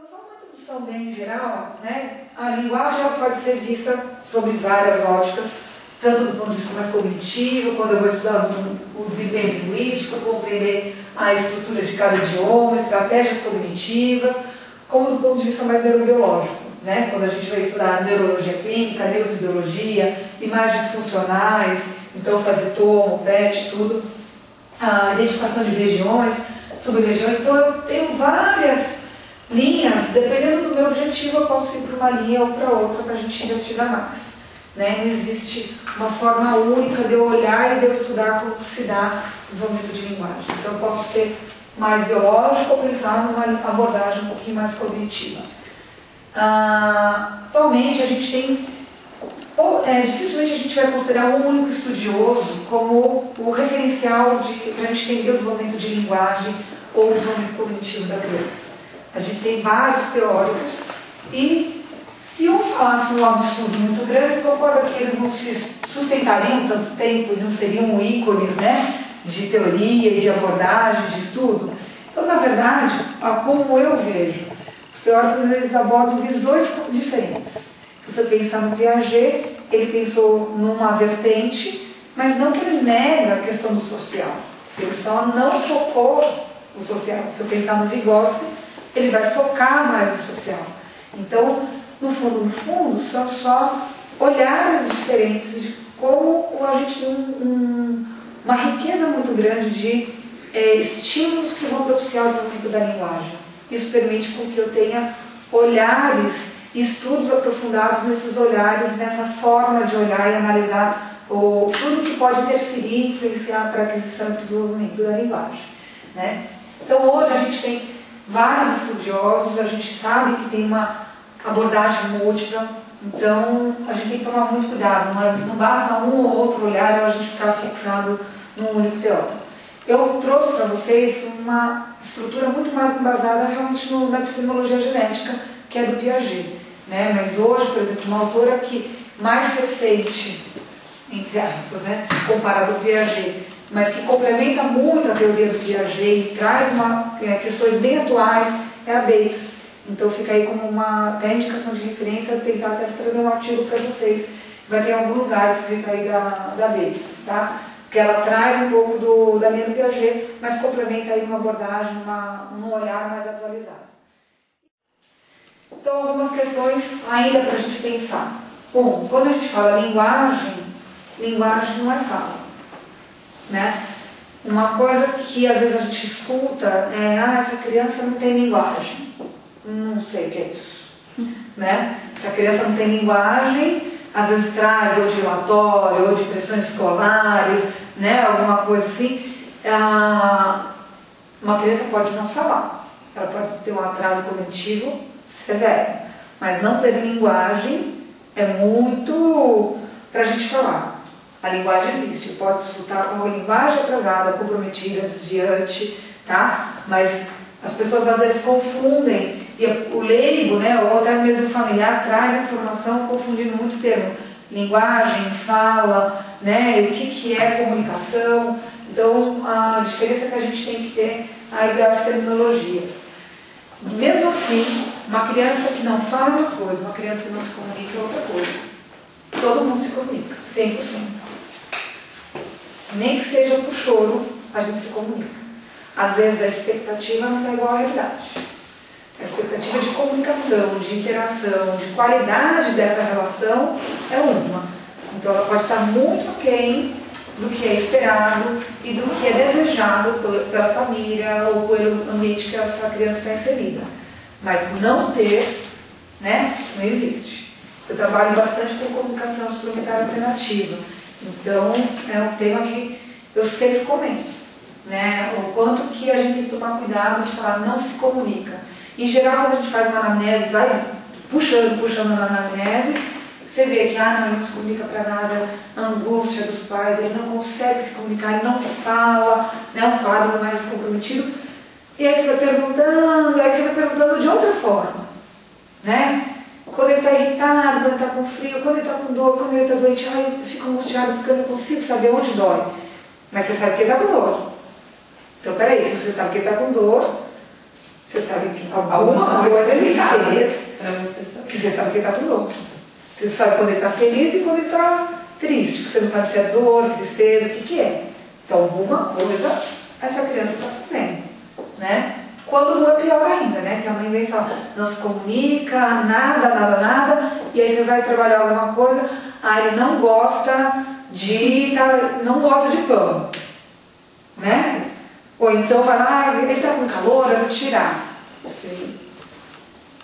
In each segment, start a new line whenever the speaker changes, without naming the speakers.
Então, só uma introdução bem geral, né? A linguagem pode ser vista sob várias óticas, tanto do ponto de vista mais cognitivo, quando eu vou estudar o desempenho linguístico, compreender a estrutura de cada idioma, estratégias cognitivas, como do ponto de vista mais neurobiológico, né? Quando a gente vai estudar neurologia clínica, neurofisiologia, imagens funcionais, então fazer tomo, PET, tudo, a identificação de regiões, sub-regiões. Então eu tenho várias linhas, dependendo do meu objetivo eu posso ir para uma linha ou para outra para a gente investigar mais. Né? Não existe uma forma única de eu olhar e de eu estudar como se dá o desenvolvimento de linguagem. Então eu posso ser mais biológico ou pensar numa abordagem um pouquinho mais cognitiva. Atualmente a gente tem, dificilmente a gente vai considerar um único estudioso como o referencial para a gente entender o desenvolvimento de linguagem ou o desenvolvimento cognitivo da criança. A gente tem vários teóricos e se um falasse um absurdo muito grande, concordo que eles não se sustentariam tanto tempo, não seriam ícones, né, de teoria e de abordagem, de estudo. Então, na verdade, como eu vejo, os teóricos eles abordam visões diferentes. Se você pensar no Piaget, ele pensou numa vertente, mas não que ele nega a questão do social. Ele só não focou no social. Se eu pensar no Vygotsky, ele vai focar mais no social. Então, no fundo, são só olhares diferentes de como a gente tem uma riqueza muito grande de estímulos que vão propiciar o desenvolvimento da linguagem. Isso permite com que eu tenha olhares e estudos aprofundados nesses olhares, nessa forma de olhar e analisar tudo que pode interferir e influenciar para a aquisição e para o desenvolvimento da linguagem. Né? Então, hoje a gente tem vários estudiosos, a gente sabe que tem uma abordagem múltipla, então a gente tem que tomar muito cuidado, não basta um ou outro olhar ou a gente ficar fixado num único teórico. Eu trouxe para vocês uma estrutura muito mais embasada realmente na epistemologia genética, que é do Piaget. Né? Mas hoje, por exemplo, uma autora que mais recente, entre aspas, né, comparado ao Piaget, mas que complementa muito a teoria do Piaget e traz questões bem atuais, é a Bates. Então fica aí como até indicação de referência, tentar até trazer um artigo para vocês, vai ter em algum lugar escrito aí da Bates, tá? Que ela traz um pouco da linha do Piaget, mas complementa aí uma abordagem, um olhar mais atualizado. Então algumas questões ainda para a gente pensar. Bom, quando a gente fala linguagem não é fala. Né? Uma coisa que às vezes a gente escuta é essa criança não tem linguagem. Não sei o que é isso. Né? Se a criança não tem linguagem, às vezes traz ou de relatório, ou de pressões escolares, né? Alguma coisa assim. Uma criança pode não falar, ela pode ter um atraso cognitivo severo, mas não ter linguagem é muito para a gente falar. A linguagem existe, pode estar como linguagem atrasada, comprometida, desviante, tá? Mas as pessoas às vezes confundem, e o leigo, né, ou até mesmo o familiar, traz a informação confundindo muito o termo. Linguagem, fala, né, e o que é comunicação. Então, a diferença que a gente tem que ter aí das terminologias. Mesmo assim, uma criança que não fala é uma coisa, uma criança que não se comunica é outra coisa. Todo mundo se comunica, 100%. Nem que seja por choro, a gente se comunica. Às vezes a expectativa não está igual à realidade. A expectativa de comunicação, de interação, de qualidade dessa relação é uma. Então ela pode estar muito aquém do que é esperado e do que é desejado pela família ou pelo ambiente que essa criança está inserida. Mas não ter, né, não existe. Eu trabalho bastante com comunicação suplementar alternativa. Então é um tema que eu sempre comento. Né, o quanto que a gente tem que tomar cuidado de falar não se comunica. Em geral, quando a gente faz uma anamnese, vai puxando na anamnese, você vê que não, ele não se comunica para nada, a angústia dos pais, ele não consegue se comunicar, ele não fala, né, um quadro mais comprometido. E aí você vai perguntando de outra forma. Né? Quando ele está irritado, quando ele está com frio, quando ele está com dor, quando ele está doente, eu fico angustiado porque eu não consigo saber onde dói. Mas você sabe que ele está com dor. Então, peraí, se você sabe que ele está com dor, Você sabe que alguma coisa ele fez
para você saber.
Que você sabe que ele está por outro. Você sabe quando ele está feliz e quando ele está triste, que você não sabe se é dor, tristeza, o que é. Então, alguma coisa essa criança está fazendo, né? Quando não é pior ainda, né? Que a mãe vem e fala, não se comunica, nada, e aí você vai trabalhar alguma coisa, ele não gosta de pão, né? Ou então vai lá, ele está com calor, eu vou tirar.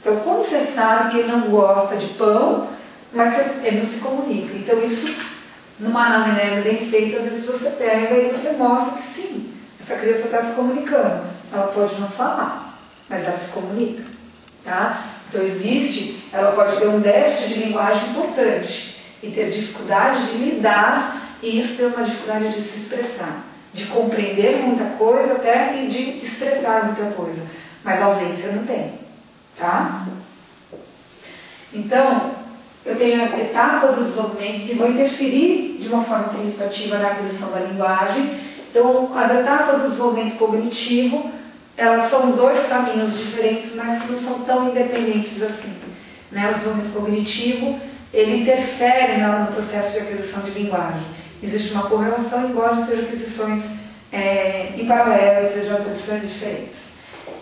Então, como você sabe que ele não gosta de pão, mas ele não se comunica? Então, isso, numa anamnese bem feita, às vezes você pega e você mostra que sim, essa criança está se comunicando. Ela pode não falar, mas ela se comunica, tá? Então, ela pode ter um déficit de linguagem importante e ter dificuldade de lidar, e isso ter uma dificuldade de se expressar, de compreender muita coisa até e de expressar muita coisa, mas ausência não tem, tá? Então, eu tenho etapas do desenvolvimento que vão interferir de uma forma significativa na aquisição da linguagem. Então, as etapas do desenvolvimento cognitivo, elas são dois caminhos diferentes, mas que não são tão independentes assim, né? O desenvolvimento cognitivo, ele interfere no processo de aquisição de linguagem. Existe uma correlação, embora sejam aquisições em paralelo, sejam aquisições diferentes.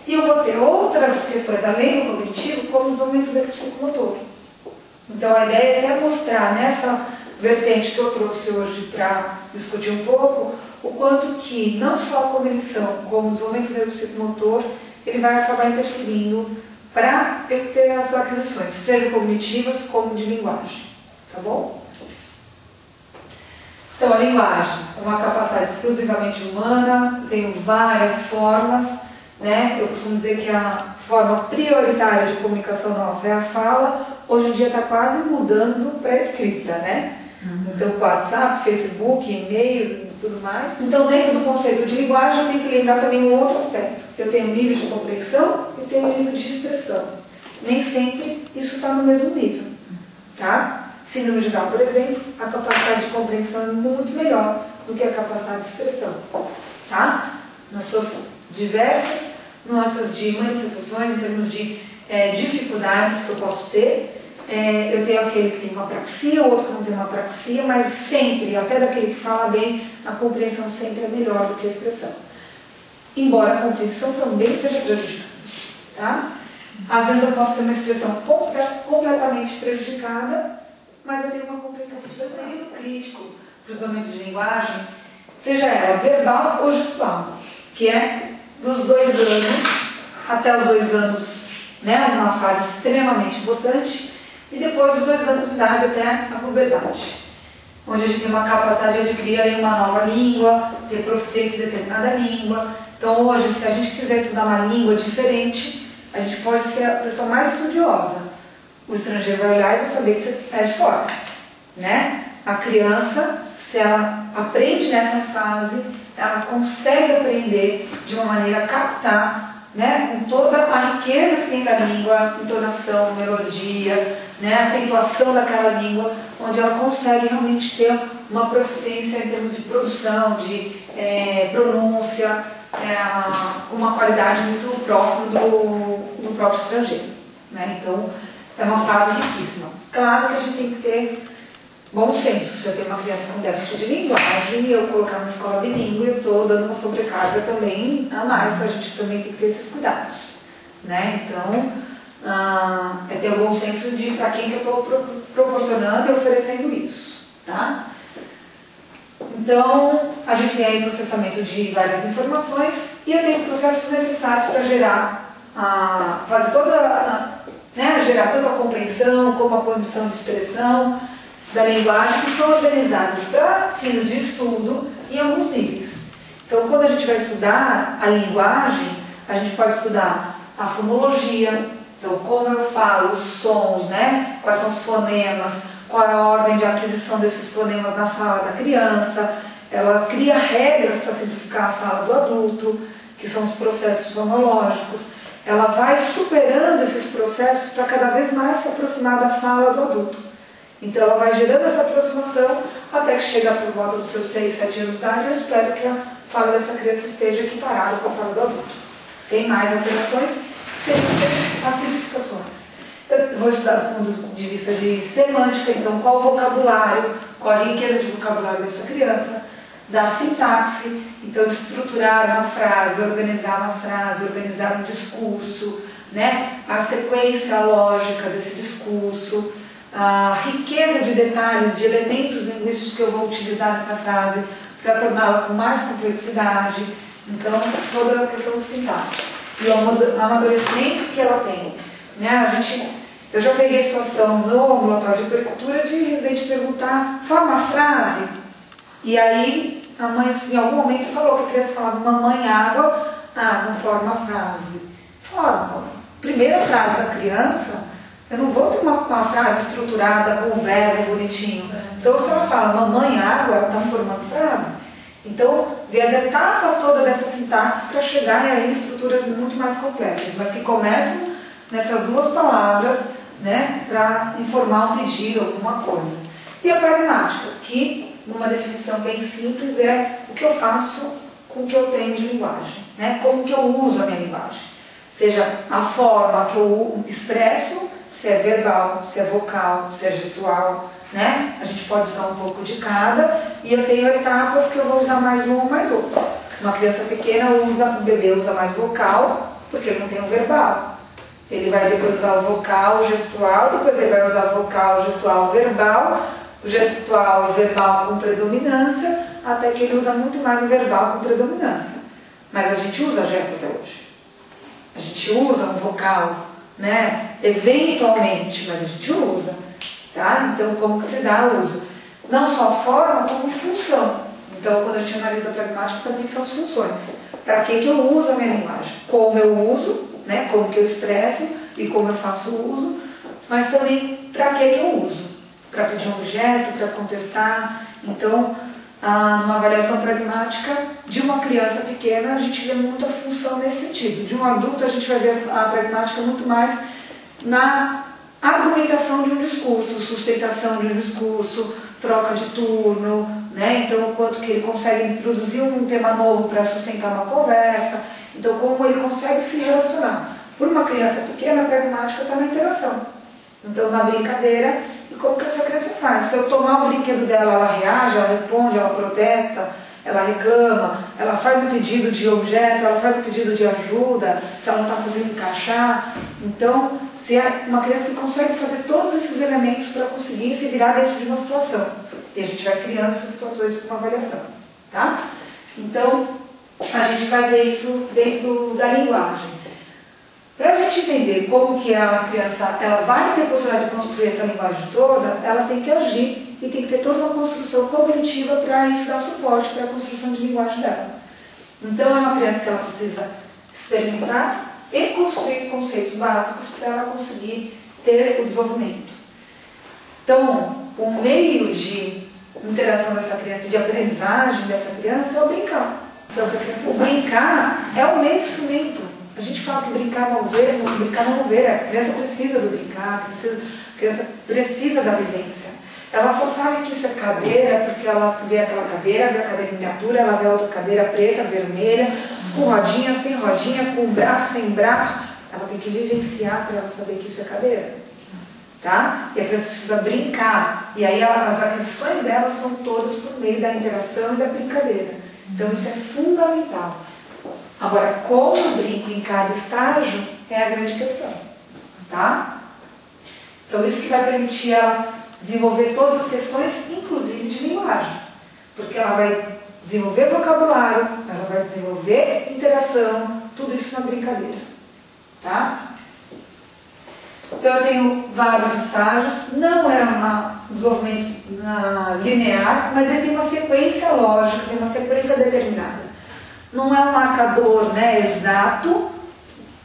E eu vou ter outras questões, além do cognitivo, como o desenvolvimento do psicomotor. Então, a ideia é até mostrar nessa vertente que eu trouxe hoje para discutir um pouco, o quanto que não só a cognição, como o desenvolvimento neuropsicomotor, ele vai acabar interferindo para eu ter as aquisições, seja cognitivas como de linguagem, tá bom? Então, a linguagem é uma capacidade exclusivamente humana, tem várias formas, né? Eu costumo dizer que a forma prioritária de comunicação nossa é a fala. Hoje em dia está quase mudando para a escrita, né? Então, WhatsApp, Facebook, e-mail e tudo mais. Então, dentro do conceito de linguagem, eu tenho que lembrar também um outro aspecto. Eu tenho um nível de compreensão e tenho um nível de expressão. Nem sempre isso está no mesmo nível, tá? Síndrome de Down, por exemplo, a capacidade de compreensão é muito melhor do que a capacidade de expressão, tá? Nas suas diversas nuances de manifestações, em termos de dificuldades que eu posso ter. Eu tenho aquele que tem uma apraxia, o outro que não tem uma apraxia, mas sempre, até daquele que fala bem, a compreensão sempre é melhor do que a expressão. Embora a compreensão também esteja prejudicada, tá? Às vezes eu posso ter uma expressão completamente prejudicada, mas eu tenho uma compreensão que tiver um período crítico para o desenvolvimento de linguagem, seja ela verbal ou gestual, que é dos 2 anos até os 2 anos, né, uma fase extremamente importante, e depois dos 2 anos de idade até a puberdade, onde a gente tem uma capacidade de adquirir aí uma nova língua, ter proficiência em determinada língua. Então hoje, se a gente quiser estudar uma língua diferente, a gente pode ser a pessoa mais estudiosa. O estrangeiro vai olhar e vai saber que você é de fora, né? A criança, se ela aprende nessa fase, ela consegue aprender de uma maneira a captar, né, com toda a riqueza que tem da língua, entonação, melodia, né, acentuação daquela língua, onde ela consegue realmente ter uma proficiência em termos de produção, de pronúncia, com uma qualidade muito próxima do próprio estrangeiro, né? Então, é uma fase riquíssima. Claro que a gente tem que ter bom senso. Se eu tenho uma criança com déficit de linguagem e eu colocar na escola bilíngue, eu estou dando uma sobrecarga também a mais. A gente também tem que ter esses cuidados, né? Então, é ter o bom senso de para quem que eu estou proporcionando e oferecendo isso, tá? Então, a gente tem aí processamento de várias informações e eu tenho processos necessários para gerar, fazer toda né, gerar tanto a compreensão como a condição de expressão da linguagem, que são organizadas para fins de estudo em alguns níveis. Então, quando a gente vai estudar a linguagem, a gente pode estudar a fonologia, então como eu falo, os sons, né? Quais são os fonemas, qual é a ordem de aquisição desses fonemas na fala da criança. Ela cria regras para simplificar a fala do adulto, que são os processos fonológicos. Ela vai superando esses processos para cada vez mais se aproximar da fala do adulto. Então ela vai gerando essa aproximação até que chega por volta dos seus 6, 7 anos de idade. Eu espero que a fala dessa criança esteja equiparada com a fala do adulto, sem mais alterações seriam as simplificações. Eu vou estudar do ponto de vista de semântica, então qual o vocabulário, qual a riqueza de vocabulário dessa criança, da sintaxe, então estruturar uma frase, organizar um discurso, né? A sequência lógica desse discurso, a riqueza de detalhes, de elementos linguísticos que eu vou utilizar nessa frase para torná-la com mais complexidade. Então, toda a questão de sintaxe e o amadurecimento que ela tem, né? Eu já peguei a situação no ambulatório de puericultura de residente perguntar, forma a frase, e aí a mãe em algum momento falou que a criança falava mamãe, água, não forma a frase. Forma. Primeira frase da criança, eu não vou ter uma frase estruturada com o verbo bonitinho. Então, se ela fala mamãe, água, ela está formando frase. Então, ver as etapas todas dessa sintaxe para chegar em estruturas muito mais complexas, mas que começam nessas duas palavras, né, para informar um pedido, alguma coisa. E a pragmática, que, numa definição bem simples, é o que eu faço com o que eu tenho de linguagem, né, como que eu uso a minha linguagem. Seja a forma que eu expresso, se é verbal, se é vocal, se é gestual, né? A gente pode usar um pouco de cada, e eu tenho etapas que eu vou usar mais um ou mais outro. Uma criança pequena o bebê usa mais vocal, porque ele não tem o verbal. Ele vai depois usar o vocal, o gestual, depois ele vai usar o vocal, o gestual, o verbal, o gestual e o verbal com predominância, até que ele usa muito mais o verbal com predominância. Mas a gente usa gesto até hoje. A gente usa um vocal, né? Eventualmente, mas a gente usa. Tá? Então, como que se dá o uso? Não só forma, como função. Então, quando a gente analisa a pragmática, também são as funções. Para que eu uso a minha linguagem? Como eu uso, né? Como que eu expresso e como eu faço o uso, mas também para que eu uso? Para pedir um objeto, para contestar. Então, numa avaliação pragmática de uma criança pequena, a gente vê muita função nesse sentido. De um adulto, a gente vai ver a pragmática muito mais na argumentação de um discurso, sustentação de um discurso, troca de turno, né? Então, o quanto que ele consegue introduzir um tema novo para sustentar uma conversa. Então, como ele consegue se relacionar. Por uma criança pequena, a pragmática está na interação. Então, na brincadeira, e como que essa criança faz? Se eu tomar o brinquedo dela, ela reage, ela responde, ela protesta, ela reclama, ela faz um pedido de objeto, ela faz um pedido de ajuda, se ela não está conseguindo encaixar. Então, se é uma criança que consegue fazer todos esses elementos para conseguir se virar dentro de uma situação. E a gente vai criando essas situações para uma avaliação. Tá? Então, a gente vai ver isso dentro da linguagem. Para a gente entender como que a criança ela vai ter possibilidade de construir essa linguagem toda, ela tem que agir e tem que ter toda uma construção cognitiva para isso dar suporte para a construção de linguagem dela. Então, é uma criança que ela precisa experimentar e construir conceitos básicos para ela conseguir ter o desenvolvimento. Então, o meio de interação dessa criança, de aprendizagem dessa criança é o brincar. Então, para a criança brincar é o meio instrumento. A gente fala que brincar não ver, brincar não ver. A criança precisa do brincar, a criança precisa da vivência. Ela só sabe que isso é cadeira porque ela vê aquela cadeira, vê a cadeira em miniatura, ela vê a outra cadeira preta, vermelha, com rodinha, sem rodinha, com braço, sem braço. Ela tem que vivenciar para ela saber que isso é cadeira. Tá? E a criança precisa brincar. E aí as aquisições dela são todas por meio da interação e da brincadeira. Então isso é fundamental. Agora, como eu brinco em cada estágio é a grande questão. Tá? Então isso que vai permitir ela desenvolver todas as questões, inclusive de linguagem. Porque ela vai desenvolver vocabulário, ela vai desenvolver interação, tudo isso na brincadeira. Tá? Então eu tenho vários estágios, não é um desenvolvimento linear, mas ele tem uma sequência lógica, tem uma sequência determinada. Não é um marcador, né, exato,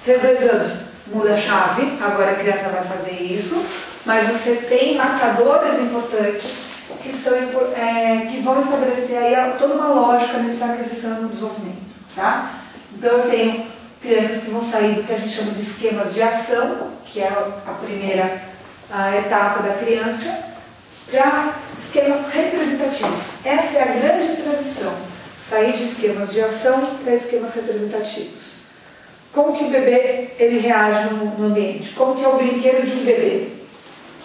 fez 2 anos, muda a chave, agora a criança vai fazer isso, mas você tem marcadores importantes que vão estabelecer aí toda uma lógica nessa aquisição e no desenvolvimento. Tá? Então eu tenho crianças que vão sair do que a gente chama de esquemas de ação, que é a primeira etapa da criança, para esquemas representativos. Essa é a grande transição, sair de esquemas de ação para esquemas representativos. como que o bebê ele reage no ambiente, como que é o brinquedo de um bebê,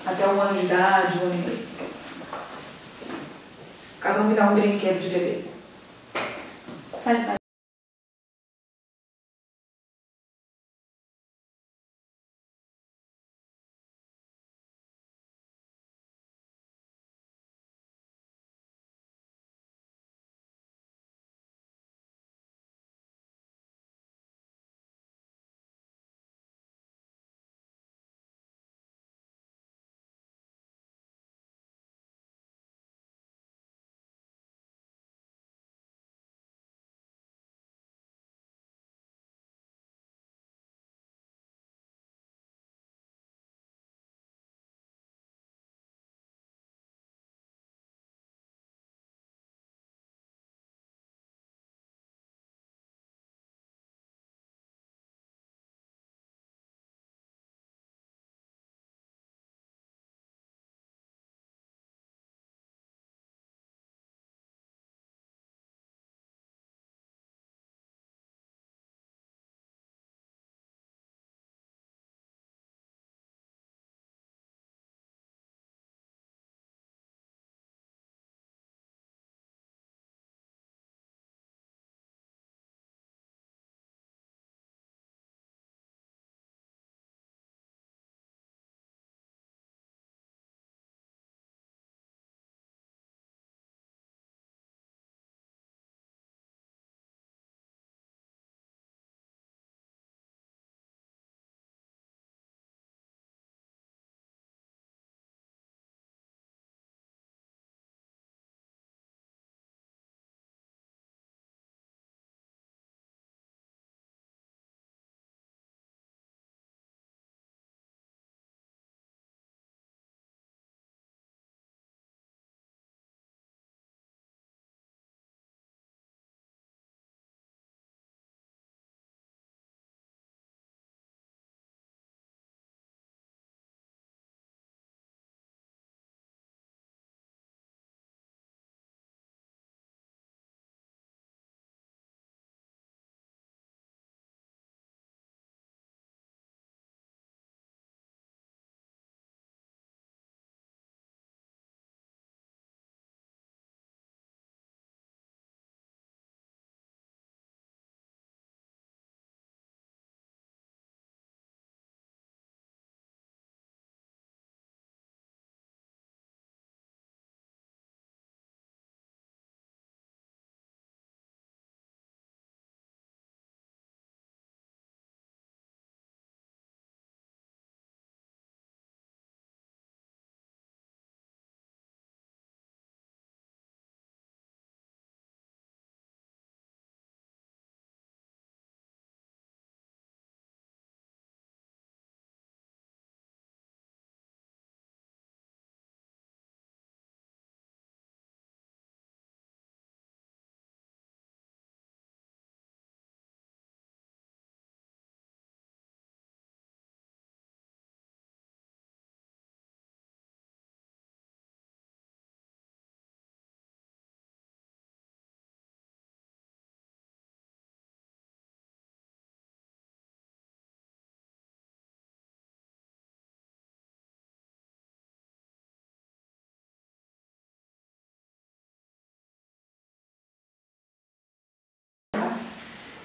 até 1 ano de idade, 1 ano e meio. Cada um me dá um brinquedo de bebê.
Faz barulho.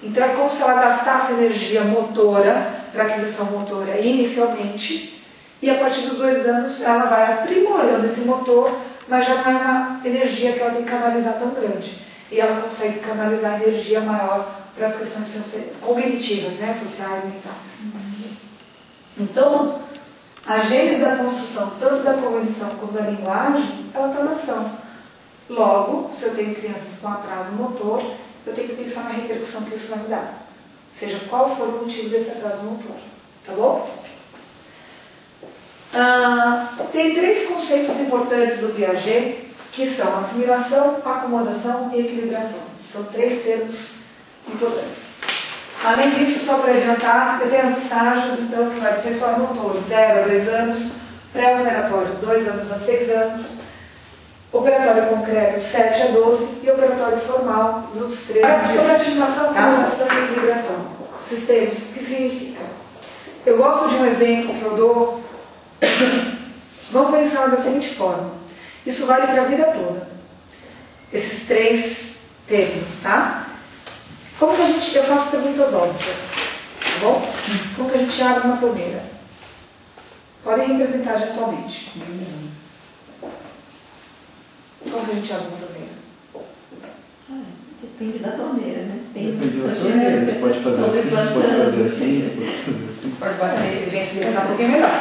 Então é como se ela gastasse energia motora, para aquisição motora inicialmente, e a partir dos 2 anos ela vai aprimorando esse motor, mas já não é uma energia que ela tem que canalizar tão grande. E ela consegue canalizar energia maior para as questões cognitivas, né, sociais e mentais. Então, a gênese da construção, tanto da cognição como da linguagem, ela está na ação. Logo, se eu tenho crianças com atraso motor, eu tenho que pensar na repercussão que isso vai me dar, seja qual for o motivo desse atraso motor, tá bom? Tem 3 conceitos importantes do Piaget, que são assimilação, acomodação e equilibração. São 3 termos importantes. Além disso, só para adiantar, eu tenho os estágios, então, que vai do sensório motor, 0 a 2 anos, pré-operatório, 2 anos a 6 anos, operatório concreto, 7 a 12, e operatório formal, dos 13 a 18. Sobre assimilação, acomodação e equilibração. Esses termos, que vale para a vida toda. Esses 3 termos, tá? Como que eu faço perguntas óbvias, tá bom? Como que a gente abre uma torneira? Podem representar gestualmente. Como que a gente abre uma torneira?
Depende da torneira, né?
Depende da torneira. Você pode fazer assim, você pode fazer assim, você pode fazer assim.
Pode bater. Vem se desenhar um pouquinho melhor.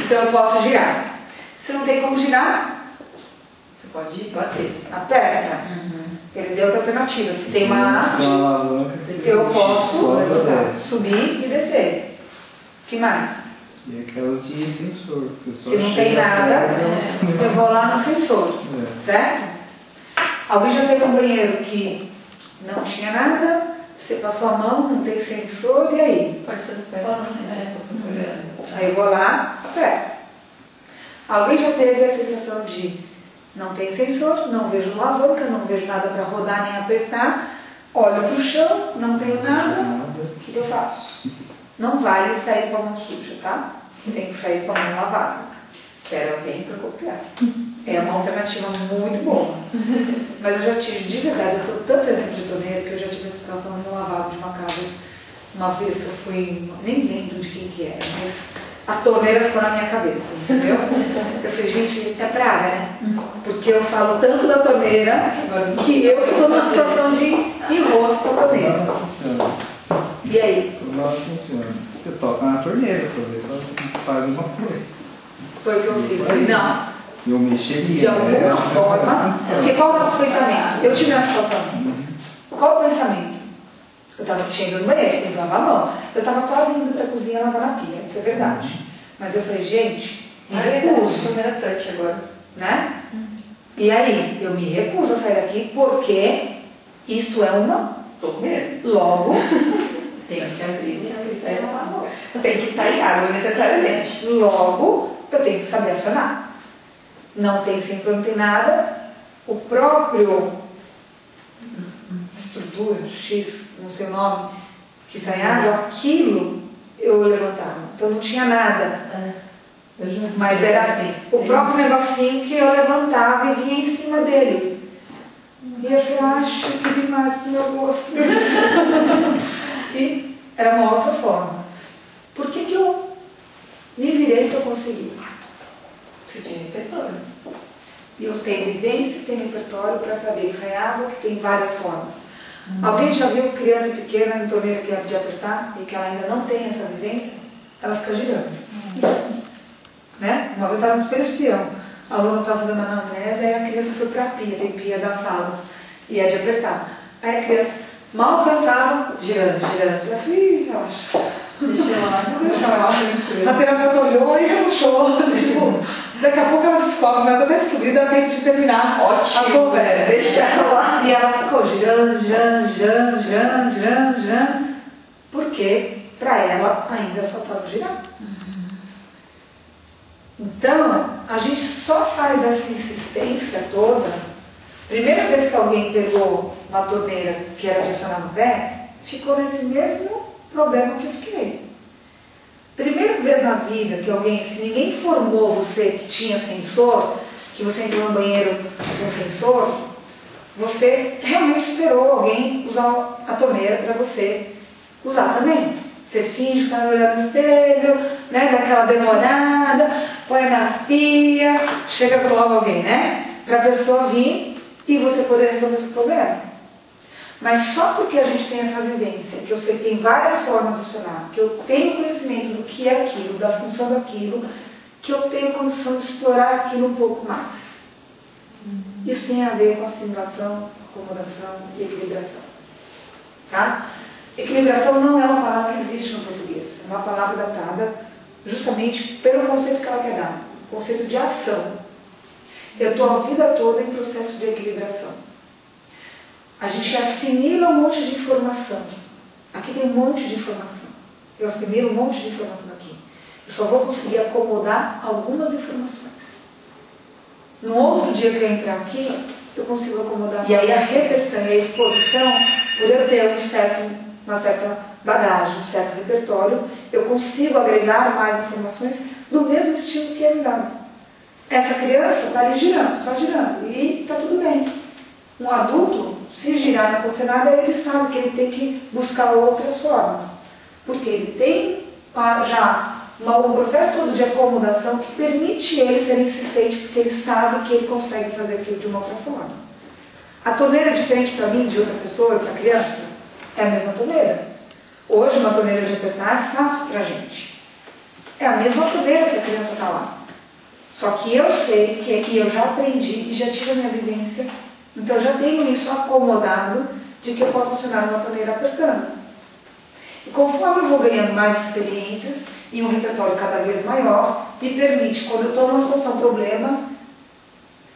Então eu posso girar. Se não tem como girar,
Você pode bater.
aperta. Ele deu outra alternativa. Se tem uma haste, eu posso subir e descer. O que mais?
E aquelas de sensor.
Se não tem nada, eu vou lá no sensor. Certo? Alguém já teve um banheiro que não tinha nada, você passou a mão, não tem sensor, e aí?
Pode ser do pé.
Aí eu vou lá, aperto. Alguém já teve a sensação de não tem sensor, não vejo alavanca, não vejo nada para rodar nem apertar, olho para o chão, não tenho nada, o que eu faço? Não vale sair com a mão suja, tá? Tem que sair com a mão lavada. Espera alguém para copiar. É uma alternativa muito boa. Mas eu já tive, de verdade, eu tô tanto exemplo de torneira que eu já tive a situação no lavabo de uma casa. Uma vez que eu fui, nem lembro de quem que era, mas a torneira ficou na minha cabeça, entendeu? Eu falei, gente, é praga, né? Porque eu falo tanto da torneira que eu estou numa situação de enrosco com a torneira.
Não funciona.
E aí?
Não funciona. Você toca na torneira para ver se ela faz uma coisa.
Foi o que eu fiz. Eu falei, não.
Eu mexeria.
De alguma forma. Porque qual é o nosso pensamento? Eu tive uma situação. Qual o pensamento? Eu estava chegando no banheiro, tem que lavar a mão. Eu estava quase indo para a cozinha lavar na pia, isso é verdade. Mas eu falei, gente, me recuso.
Primeira touch agora.
Né? E aí, eu me recuso a sair daqui porque isto é uma
Torneira.
logo
Tem que abrir.
tem que sair água necessariamente. Logo, eu tenho que saber acionar. Não tem sensor, não tem nada. O próprio estrutura, X, não sei o nome, que sai água, aquilo eu levantava. Então não tinha nada. Mas era assim, o próprio negocinho que eu levantava e vinha em cima dele. E eu falei, chique demais pro meu gosto. E era uma outra forma. Por que eu me virei para conseguir?
Você tinha repertórios.
E eu tenho vivência, tenho repertório para saber que sai água, que tem várias formas. Alguém já viu criança pequena em torneira que é de apertar e que ela ainda não tem essa vivência? Ela fica girando. Né? Uma vez estava no espelho espião, a aluna estava fazendo anamnese, aí a criança foi para a pia, tem pia das salas, e é de apertar. Aí a criança mal alcançava, girando. Eu falei, relaxa.
Deixa
A terapeuta olhou e relaxou. Tipo, daqui a pouco ela descobre, mas até descobrir dá tempo de terminar a conversa.
Deixa ela lá.
E ela ficou girando. Porque para ela ainda só estava girando. Então, a gente só faz essa insistência toda. Primeira vez que alguém pegou uma torneira que era de acionar no pé, ficou nesse mesmo problema que eu fiquei. Primeira vez na vida que alguém, se ninguém informou você que tinha sensor, que você entrou no banheiro com sensor, você realmente esperou alguém usar a torneira para você usar também. Você finge que está olhando no espelho, né, dá aquela demorada, põe na pia, chega logo alguém, né? Para a pessoa vir e você poder resolver esse problema. Mas só porque a gente tem essa vivência, que eu sei que tem várias formas de acionar, que eu tenho conhecimento do que é aquilo, da função daquilo, que eu tenho condição de explorar aquilo um pouco mais. Isso tem a ver com assimilação, acomodação e equilibração. Tá? Equilibração não é uma palavra que existe no português, é uma palavra datada justamente pelo conceito que ela quer dar, o conceito de ação. Eu estou a vida toda em processo de equilibração. A gente assimila um monte de informação. Aqui tem um monte de informação. Eu assimilo um monte de informação aqui. Eu só vou conseguir acomodar algumas informações. No outro dia que eu entrar aqui, eu consigo acomodar. E aí a repetição e a exposição, por eu ter uma certa bagagem, um certo repertório, eu consigo agregar mais informações do mesmo estilo que é me dado. Essa criança está ali girando, só girando, e está tudo bem. Um adulto, se girar e não acontecer nada, ele sabe que ele tem que buscar outras formas, porque ele tem já um processo todo de acomodação que permite ele ser insistente, porque ele sabe que ele consegue fazer aquilo de uma outra forma. A torneira é diferente para mim de outra pessoa e para a criança? É a mesma torneira. Hoje uma torneira de apertar é fácil para a gente. É a mesma torneira que a criança está lá. Só que eu sei que eu já aprendi e já tive a minha vivência, então eu já tenho isso acomodado de que eu posso acionar uma torneira apertando. E conforme eu vou ganhando mais experiências e um repertório cada vez maior, me permite, quando eu estou numa situação problema,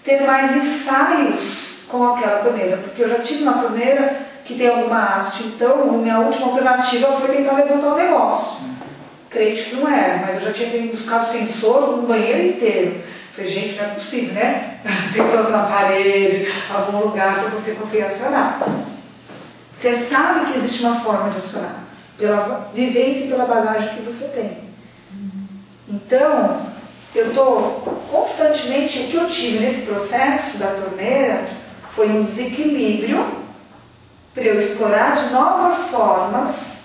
ter mais ensaios com aquela torneira, porque eu já tive uma torneira que tem alguma haste, então minha última alternativa foi tentar levantar o negócio. Crente que não era, mas eu já tinha buscado sensor no banheiro inteiro. Falei, gente, não é possível, né? Sensor na parede, algum lugar para você conseguir acionar. Você sabe que existe uma forma de acionar, pela vivência e pela bagagem que você tem. Então, eu estou constantemente, o que eu tive nesse processo da torneira foi um desequilíbrio para eu explorar de novas formas,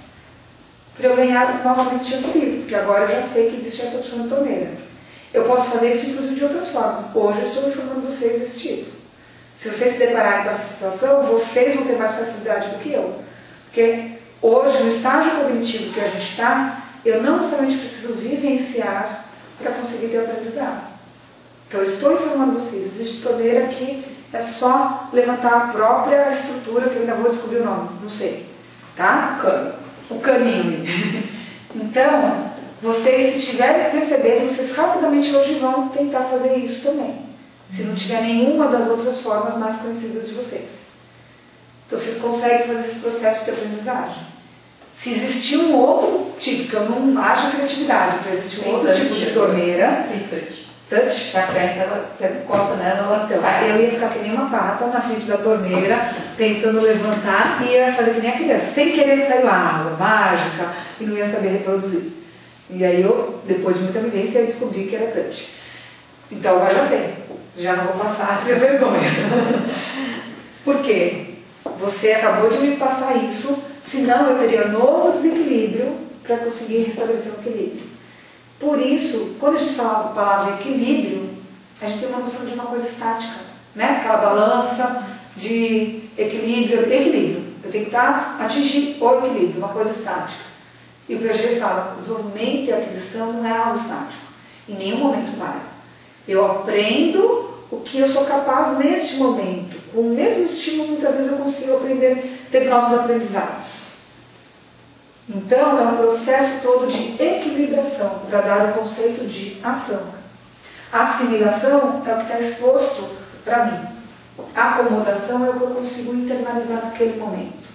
para eu ganhar novamente equilíbrio, porque agora eu já sei que existe essa opção de torneira. Eu posso fazer isso inclusive de outras formas. Hoje eu estou informando vocês desse tipo. Se vocês se depararem com essa situação, vocês vão ter mais facilidade do que eu. Porque hoje, no estágio cognitivo que a gente está, eu não necessariamente preciso vivenciar para conseguir ter aprendizado. Então eu estou informando vocês, existe torneira que é só levantar a própria estrutura, que eu ainda vou descobrir o nome, não sei. Tá? O caninho. Então, vocês, se tiverem percebido, vocês rapidamente hoje vão tentar fazer isso também. Se não tiver nenhuma das outras formas mais conhecidas de vocês. Então, vocês conseguem fazer esse processo de aprendizagem. Se existir um outro tipo, que eu não acho criatividade, para existir um outro tipo de torneira. Touch?
Você encosta nela,
então, eu ia ficar que nem uma pata na frente da torneira, tentando levantar, e ia fazer que nem a criança, sem querer sair lá, água mágica, e não ia saber reproduzir. E aí eu, depois de muita vivência, descobri que era touch. Então agora já sei, já não vou passar a ser vergonha. Por quê? Você acabou de me passar isso, senão eu teria um novo desequilíbrio para conseguir restabelecer o equilíbrio. Por isso, quando a gente fala a palavra equilíbrio, a gente tem uma noção de uma coisa estática, né? Aquela balança de equilíbrio. Eu tenho que atingir o equilíbrio, uma coisa estática. E o Piaget fala, o desenvolvimento e a aquisição não é algo estático. Em nenhum momento para. Eu aprendo o que eu sou capaz neste momento. Com o mesmo estímulo, muitas vezes eu consigo aprender, ter novos aprendizados. Então, é um processo todo de equilibração, para dar o conceito de ação. A assimilação é o que está exposto para mim. A acomodação é o que eu consigo internalizar naquele momento.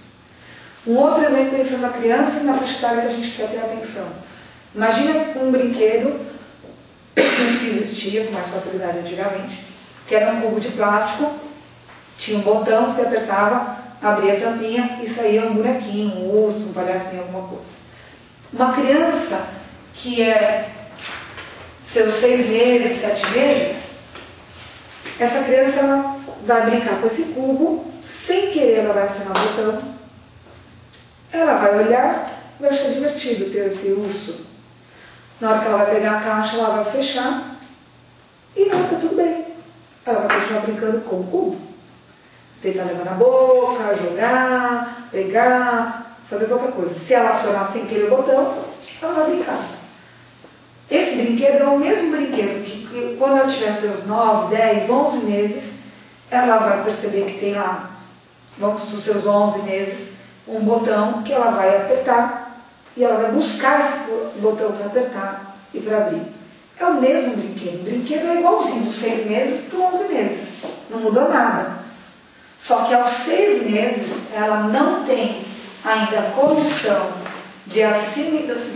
Um outro exemplo pensando na criança e na faixa etária que a gente quer ter atenção. Imagina um brinquedo que existia com mais facilidade antigamente, que era um cubo de plástico, tinha um botão, você apertava, abria a tampinha e saía um bonequinho, um urso, um palhacinho, alguma coisa. Uma criança que é seus 6 meses, 7 meses, essa criança ela vai brincar com esse cubo, sem querer ela vai acionar o botão, ela vai olhar e vai achar divertido ter esse urso. Na hora que ela vai pegar a caixa, ela vai fechar e ela está tudo bem. Ela vai continuar brincando com o cubo. Tentar levar na boca, jogar, pegar, fazer qualquer coisa. Se ela acionar sem querer o botão, ela vai brincar. Esse brinquedo é o mesmo brinquedo que quando ela tiver seus 9, 10, 11 meses, ela vai perceber que tem lá, vamos nos seus 11 meses, um botão que ela vai apertar e ela vai buscar esse botão para apertar e para abrir. É o mesmo brinquedo. O brinquedo é igualzinho dos 6 meses para os 11 meses. Não mudou nada. Só que aos 6 meses ela não tem ainda a condição de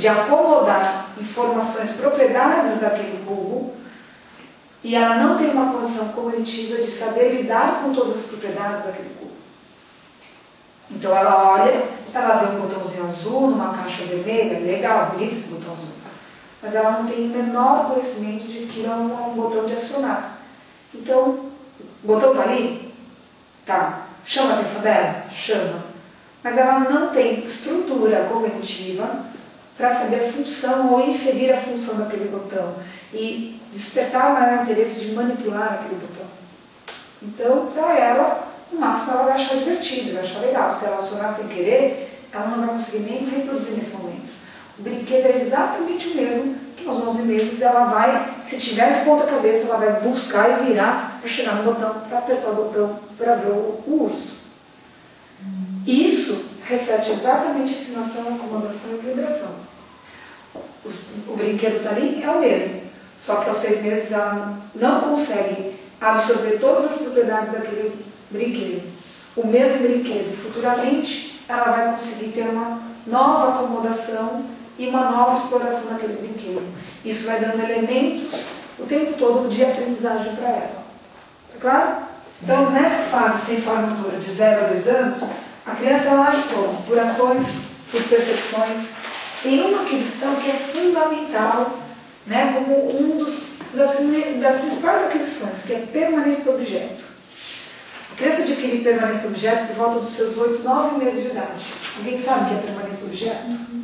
acomodar informações, propriedades daquele cubo, e ela não tem uma condição cognitiva de saber lidar com todas as propriedades daquele cubo. Então ela olha, ela vê um botãozinho azul numa caixa vermelha, legal, bonito esse botão azul. mas ela não tem o menor conhecimento de que não é um botão de acionar. Então, o botão está ali? Tá. Chama a atenção dela? Chama. Mas ela não tem estrutura cognitiva para saber a função ou inferir a função daquele botão e despertar o maior interesse de manipular aquele botão. Então, para ela, no máximo ela vai achar divertido, vai achar legal. Se ela acionar sem querer, ela não vai conseguir nem reproduzir nesse momento. O brinquedo é exatamente o mesmo que aos 11 meses ela vai, se tiver de ponta cabeça, ela vai buscar e virar para chegar no botão, para apertar o botão, para ver o urso. Isso reflete exatamente a ensinação, acomodação e equilibração. O brinquedo está ali, é o mesmo. Só que aos 6 meses ela não consegue absorver todas as propriedades daquele brinquedo. O mesmo brinquedo, futuramente, ela vai conseguir ter uma nova acomodação e uma nova exploração daquele brinquedo. Isso vai dando elementos o tempo todo de aprendizagem para ela. Tá claro? Então, nessa fase sensório-motora de 0 a 2 anos, a criança ela age como? Por ações, por percepções. Tem uma aquisição que é fundamental, né, como das principais aquisições, que é permanência do objeto. A criança adquire permanência do objeto por volta dos seus 8, 9 meses de idade. Alguém sabe o que é permanência do objeto?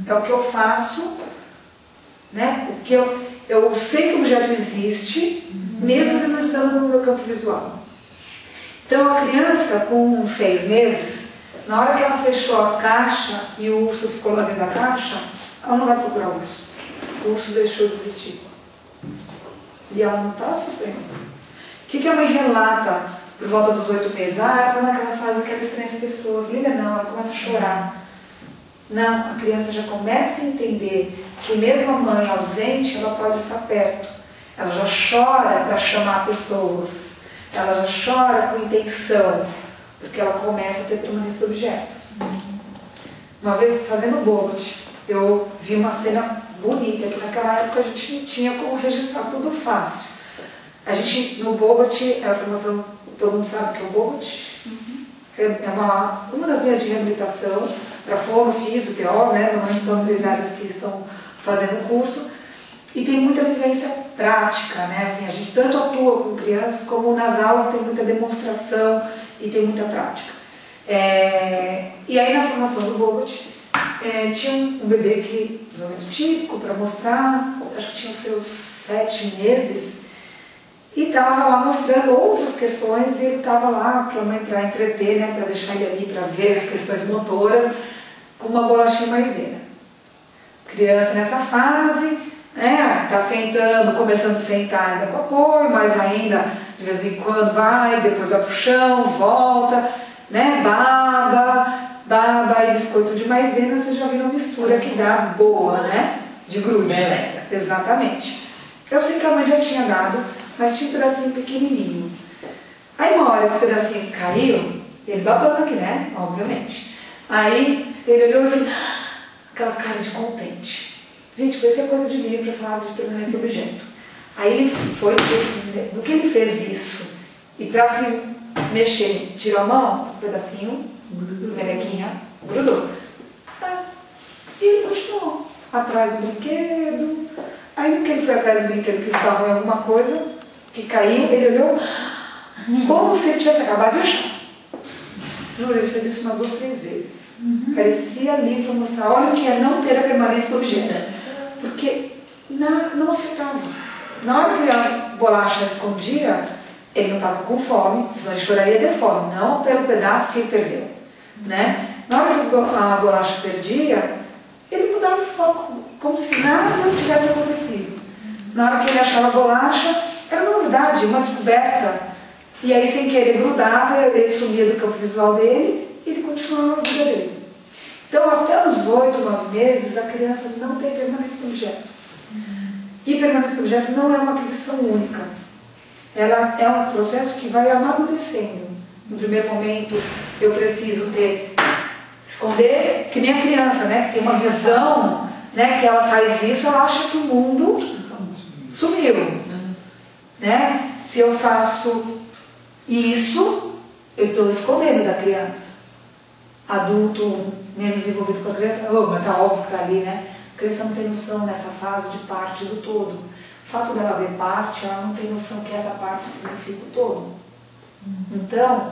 É o que eu faço, né? O que eu sei que o objeto existe, mesmo ele não estando no meu campo visual. Então a criança com 6 meses, na hora que ela fechou a caixa e o urso ficou lá dentro da caixa, ela não vai procurar o urso. O urso deixou de existir. E ela não está sofrendo. O que a mãe relata por volta dos 8 meses? Ela está naquela fase que ela estranha as pessoas. Liga não, ela começa a chorar. Não, a criança já começa a entender que mesmo a mãe ausente, ela pode estar perto. Ela já chora para chamar pessoas. Ela já chora com intenção, porque ela começa a ter permanência do objeto. Uma vez, fazendo Bogot, eu vi uma cena bonita, que naquela época a gente não tinha como registrar tudo fácil. A gente, no Bogot, a formação, todo mundo sabe o que é o Bogot? É uma das linhas de reabilitação para fono, físio, TO, né? Normalmente são as 3 áreas que estão fazendo o curso. E tem muita vivência prática, né? Assim, a gente tanto atua com crianças, como nas aulas tem muita demonstração e tem muita prática. E aí na formação do Bogot, tinha um bebê que, desenvolvimento típico, para mostrar, acho que tinha os seus 7 meses, e estava lá mostrando outras questões, e ele estava lá, que a mãe para entreter, né, para deixar ele ali, para ver as questões motoras, com uma bolachinha maisena. Criança nessa fase, né, tá sentando, começando a sentar ainda com apoio, mas ainda de vez em quando vai, depois vai pro chão, volta, né, baba e biscoito de maisena, você já viu uma mistura que dá boa, né, de grude. Exatamente. Eu sei que a mãe já tinha dado, mas tinha um pedacinho pequenininho. Aí uma hora esse pedacinho caiu, ele babando aqui, né, obviamente. Aí ele olhou e fez aquela cara de contente. Gente, parecia coisa de livro para falar de permanência do objeto. Aí ele foi, do que ele fez isso? E para se mexer, tirou a mão, um pedacinho, melequinha, grudou. E ele continuou atrás do brinquedo. Aí no que ele foi atrás do brinquedo que estava em alguma coisa, que caiu, ele olhou como se ele tivesse acabado de achar. Juro, ele fez isso umas 2, 3 vezes. Parecia livro para mostrar, olha o que é não ter a permanência do objeto. Porque não afetava. Na hora que a bolacha escondia, ele não estava com fome, senão ele choraria de fome, não pelo pedaço que ele perdeu. Né? Na hora que a bolacha perdia, ele mudava o foco, como se nada tivesse acontecido. Na hora que ele achava a bolacha, era uma novidade, uma descoberta. E aí, sem querer, grudava, ele sumia do campo visual dele e ele continuava a vida dele. Então, até os 8, 9 meses, a criança não tem permanência do objeto. E permanência do objeto não é uma aquisição única. Ela é um processo que vai amadurecendo. No primeiro momento, eu preciso esconder, que nem a criança, né? Que tem uma visão, né? Que ela faz isso, ela acha que o mundo sumiu. Né? Se eu faço isso, eu estou escondendo da criança. Adulto menos envolvido com a criança, mas tá óbvio que está ali, né? A criança não tem noção nessa fase de parte do todo. O fato dela ver parte, ela não tem noção que essa parte significa o todo. Então,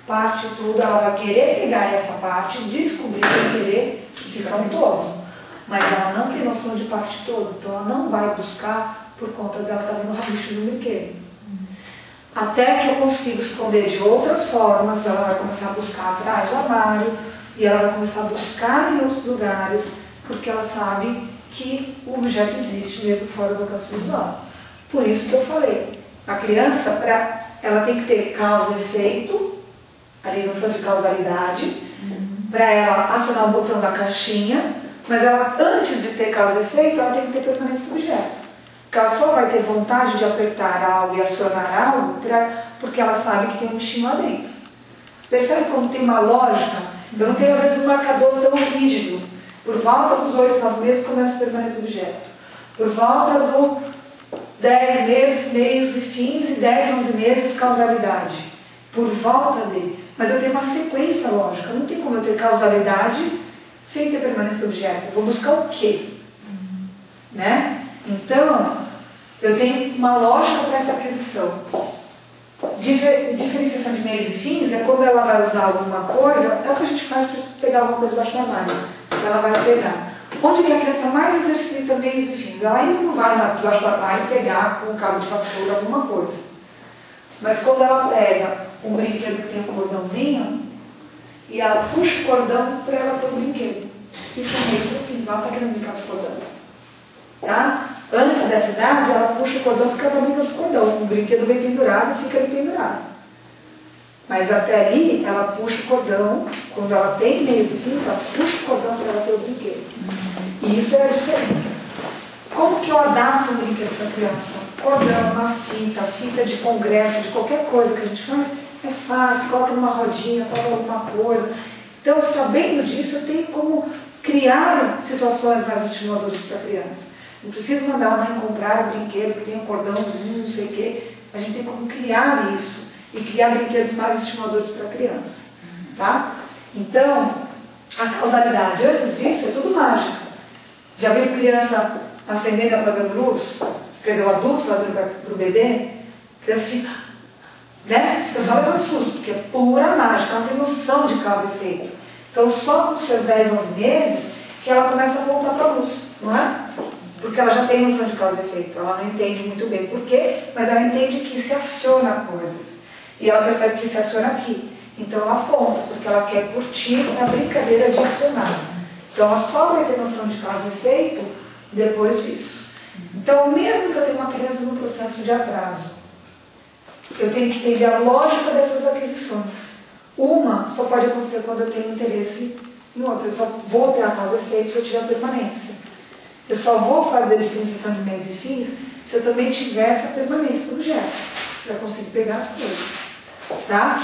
parte o todo, ela vai querer pegar essa parte, descobrir sem querer que isso é um todo. Mas ela não tem noção de parte todo, então ela não vai buscar por conta dela estar vendo o rabicho do brinquedo. Até que eu consigo esconder de outras formas, ela vai começar a buscar atrás do armário e ela vai começar a buscar em outros lugares, porque ela sabe que o objeto existe mesmo fora do alcance visual. Por isso que eu falei, a criança, ela tem que ter causa e efeito, ali noção de causalidade, para ela acionar o botão da caixinha, mas ela, antes de ter causa e efeito, ela tem que ter permanência do objeto. Porque ela só vai ter vontade de apertar algo e acionar algo porque ela sabe que tem um bichinho lá dentro. Percebe como tem uma lógica? Eu não tenho, às vezes, um marcador tão rígido. Por volta dos 8, 9 meses começa a permanecer do objeto. Por volta do 10 meses, meios e fins, e 10, 11 meses, causalidade. Por volta de... Mas eu tenho uma sequência lógica. Não tem como eu ter causalidade sem ter permanência do objeto. Eu vou buscar o quê? Né? Então, eu tenho uma lógica para essa aquisição. Diferenciação de meios e fins é quando ela vai usar alguma coisa, é o que a gente faz para pegar alguma coisa debaixo do armário. Ela vai pegar. Onde que a criança mais exercita meios e fins? Ela ainda não vai debaixo do armário pegar com um cabo de vassoura alguma coisa. Mas quando ela pega um brinquedo que tem um cordãozinho, e ela puxa o cordão para ela ter um brinquedo. Isso é meios e fins, ela não está querendo brincar de cordão. Tá? Antes dessa idade, ela puxa o cordão porque ela está brincando com o cordão. O brinquedo vem pendurado e fica ali pendurado. Mas até ali, ela puxa o cordão, quando ela tem meios e fins, ela puxa o cordão para ela ter o brinquedo. E isso é a diferença. Como que eu adapto um brinquedo para a criança? Cordão, uma fita de congresso, de qualquer coisa que a gente faz, é fácil, coloca numa rodinha, coloca alguma coisa. Então, sabendo disso, eu tenho como criar situações mais estimuladoras para a criança. Não preciso mandar a mãe comprar um brinquedo que tem um cordãozinho, não sei o quê. A gente tem como criar isso e criar brinquedos mais estimuladores para a criança. Tá? Então, a causalidade, antes disso, é tudo mágica. Já viu criança acendendo e apagando luz? Quer dizer, o adulto fazendo para o bebê? A criança fica, né? Fica só levando susto, porque é pura mágica, ela não tem noção de causa e efeito. Então, só com os seus 10, 11 meses que ela começa a voltar para a luz, não é? Porque ela já tem noção de causa e efeito, ela não entende muito bem por quê, mas ela entende que se aciona coisas. E ela percebe que se aciona aqui. Então ela aponta, porque ela quer curtir a brincadeira de acionar. Então ela só vai ter noção de causa e efeito depois disso. Então, mesmo que eu tenha uma criança no processo de atraso, eu tenho que entender a lógica dessas aquisições. Uma só pode acontecer quando eu tenho interesse em outra. Eu só vou ter a causa e efeito se eu tiver permanência. Eu só vou fazer a diferenciação de meios e fins se eu também tiver essa permanência do objeto, para conseguir pegar as coisas. Tá?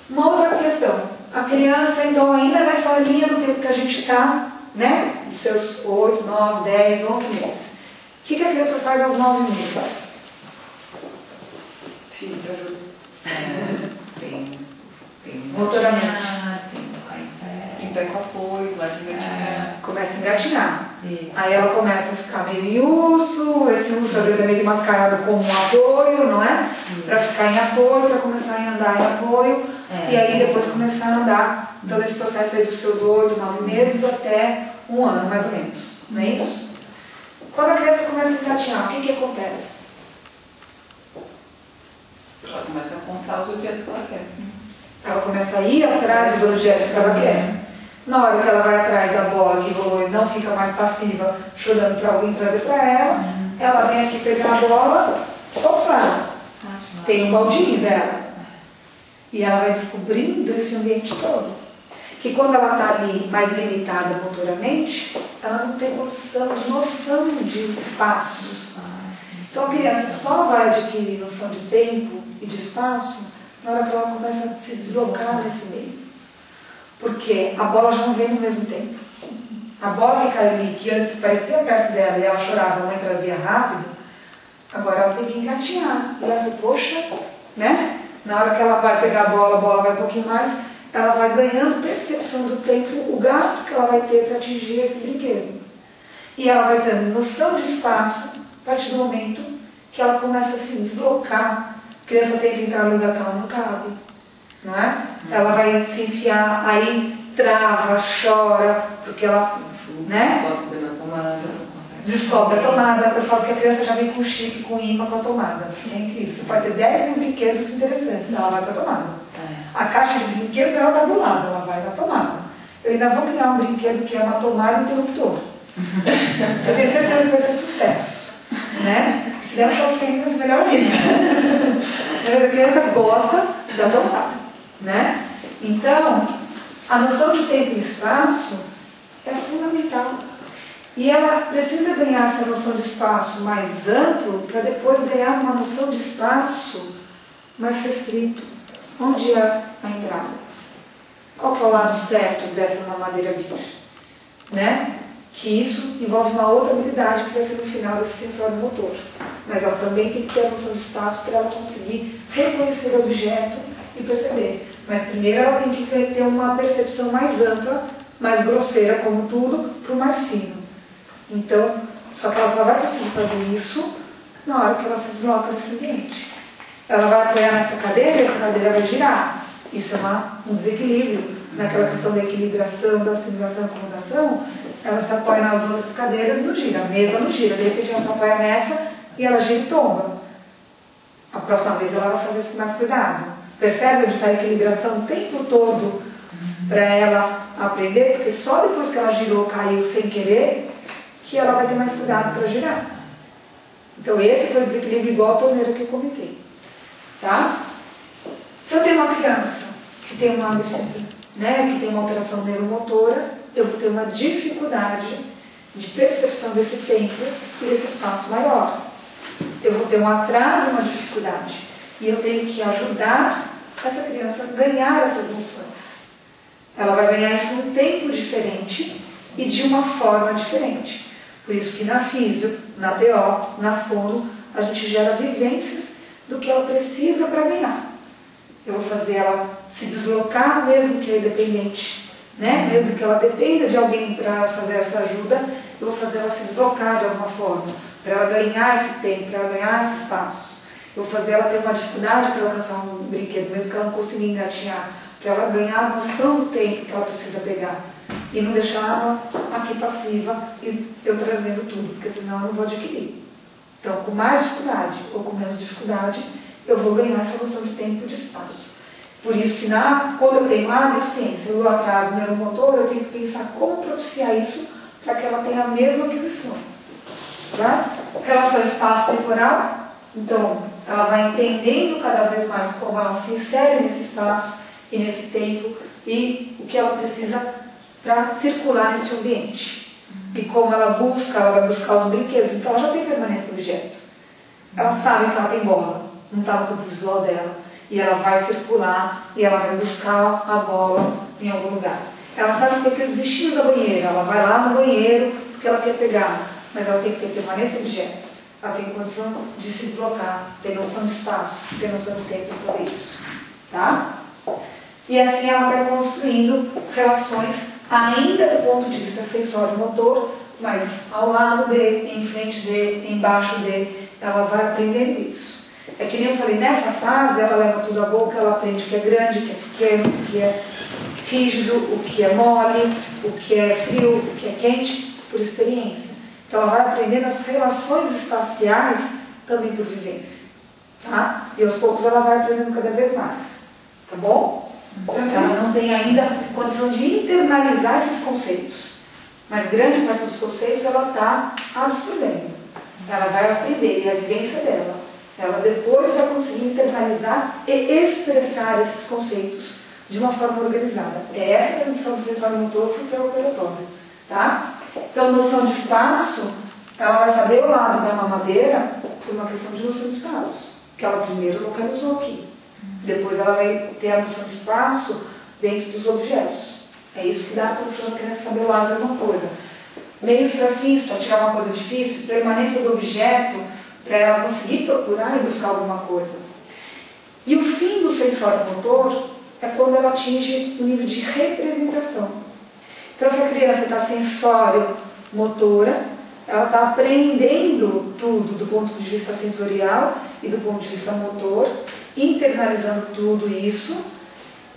Uma outra questão. A criança, então, ainda nessa linha do tempo que a gente está, né? Dos seus 8, 9, 10, 11 meses. O que a criança faz aos 9 meses? Fiz, eu ajudo. Motoramente.
Em pé com apoio, mais engatinhar.
Começa a engatinhar. Aí ela começa a ficar meio urso, esse urso às vezes é meio mascarado como um apoio, não é? Para ficar em apoio, para começar a andar em apoio, e aí depois começar a andar. Então esse processo aí dos seus 8, 9 meses até 1 ano, mais ou menos, não é isso? Quando a criança começa a engatinhar, o que acontece?
Ela começa a alcançar os objetos que ela quer.
Ela começa a ir atrás dos objetos que ela quer. Na hora que ela vai atrás da bola que rolou e não fica mais passiva, chorando para alguém trazer para ela vem aqui pegar a bola, opa, tem um baldinho dela. E ela vai descobrindo esse ambiente todo. Que quando ela está ali mais limitada motoramente, ela não tem noção de espaço. Então a criança só vai adquirir noção de tempo e de espaço na hora que ela começa a se deslocar nesse meio. Porque a bola já não vem no mesmo tempo. A bola que caiu ali, que antes parecia perto dela e ela chorava, a mãe trazia rápido, agora ela tem que engatinhar. E ela, poxa, né? Na hora que ela vai pegar a bola vai um pouquinho mais, ela vai ganhando percepção do tempo, o gasto que ela vai ter para atingir esse brinquedo. E ela vai tendo noção de espaço a partir do momento que ela começa a se deslocar. A criança tenta entrar no lugar que ela não cabe, não é? Ela vai se enfiar, aí trava, chora, porque ela, né? Descobre a tomada. Eu falo que a criança já vem com chip, com imã, com a tomada. É incrível. Você pode ter 10 mil brinquedos interessantes, ela vai para a tomada. A caixa de brinquedos, ela está do lado, ela vai na tomada. Eu ainda vou criar um brinquedo que é uma tomada interruptor. Eu tenho certeza que vai ser sucesso, né? Se der um choquinho, vai ser melhor ainda. Mas a criança gosta da tomada, né? Então, a noção de tempo e espaço é fundamental. E ela precisa ganhar essa noção de espaço mais amplo para depois ganhar uma noção de espaço mais restrito. Onde é a entrada? Qual que é o lado certo dessa mamadeira vir? Né? Que isso envolve uma outra habilidade que vai ser no final desse sensório motor. Mas ela também tem que ter a noção de espaço para ela conseguir reconhecer o objeto e perceber. Mas primeiro ela tem que ter uma percepção mais ampla, mais grosseira, como tudo, para o mais fino. Então, só que ela só vai conseguir fazer isso na hora que ela se desloca nesse ambiente. Ela vai apoiar nessa cadeira e essa cadeira vai girar. Isso é um desequilíbrio. Naquela questão da equilibração, da assimilação e acomodação, ela se apoia nas outras cadeiras e não gira. A mesa não gira. De repente ela se apoia nessa e ela gira e tomba. A próxima vez ela vai fazer isso com mais cuidado. Percebe onde está a equilibração o tempo todo para ela aprender? Porque só depois que ela girou, caiu sem querer, que ela vai ter mais cuidado para girar. Então esse foi o desequilíbrio igual a torneira que eu comentei. Tá? Se eu tenho uma criança que tem uma deficiência, né, que tem uma alteração neuromotora, eu vou ter uma dificuldade de percepção desse tempo e desse espaço maior. Eu vou ter um atraso, uma dificuldade. E eu tenho que ajudar essa criança a ganhar essas noções. Ela vai ganhar isso num tempo diferente e de uma forma diferente. Por isso que na físio, na TO, na fono, a gente gera vivências do que ela precisa para ganhar. Eu vou fazer ela se deslocar, mesmo que é independente, né? Mesmo que ela dependa de alguém para fazer essa ajuda, eu vou fazer ela se deslocar de alguma forma, para ela ganhar esse tempo, para ela ganhar esse espaço. Eu vou fazer ela ter uma dificuldade para alcançar um brinquedo, mesmo que ela não consiga engatinhar, para ela ganhar a noção do tempo que ela precisa pegar. E não deixar ela aqui passiva e eu trazendo tudo, porque senão eu não vou adquirir. Então, com mais dificuldade ou com menos dificuldade, eu vou ganhar essa noção de tempo e de espaço. Por isso que quando eu tenho a deficiência, o atraso neuromotor, eu tenho que pensar como propiciar isso para que ela tenha a mesma aquisição. Tá? Relação espaço-temporal, então, ela vai entendendo cada vez mais como ela se insere nesse espaço e nesse tempo e o que ela precisa para circular nesse ambiente. E como ela vai buscar os brinquedos. Então ela já tem permanência do objeto. Ela sabe que ela tem bola, não está no campo visual dela. E ela vai circular e ela vai buscar a bola em algum lugar. Ela sabe que aqueles bichinhos da banheira, ela vai lá no banheiro porque ela quer pegar. Mas ela tem que ter permanência do objeto. Ela tem condição de se deslocar, ter noção de espaço, ter noção de tempo para fazer isso. Tá? E assim ela vai construindo relações ainda do ponto de vista sensório-motor, mas ao lado de, em frente de, embaixo de, ela vai aprendendo isso. É que nem eu falei, nessa fase ela leva tudo à boca, ela aprende o que é grande, o que é pequeno, o que é rígido, o que é mole, o que é frio, o que é quente, por experiência. Então ela vai aprendendo as relações espaciais também por vivência. Tá? E aos poucos ela vai aprendendo cada vez mais. Tá bom? Ela não tem ainda condição de internalizar esses conceitos, mas grande parte dos conceitos ela está absorvendo. Ela vai aprender, e a vivência dela. Ela depois vai conseguir internalizar e expressar esses conceitos de uma forma organizada. É essa a transição do sensório motor para o pré-operatório. Tá? Então, noção de espaço, ela vai saber o lado da mamadeira por uma questão de noção de espaço, que ela primeiro localizou aqui. Depois ela vai ter a noção de espaço dentro dos objetos. É isso que dá a condição da criança saber o lado de uma coisa. Meios para fins, para tirar uma coisa difícil, permanência do objeto, para ela conseguir procurar e buscar alguma coisa. E o fim do sensório motor é quando ela atinge o nível de representação. Então, se a criança está sensório motora, ela está aprendendo tudo do ponto de vista sensorial e do ponto de vista motor, internalizando tudo isso,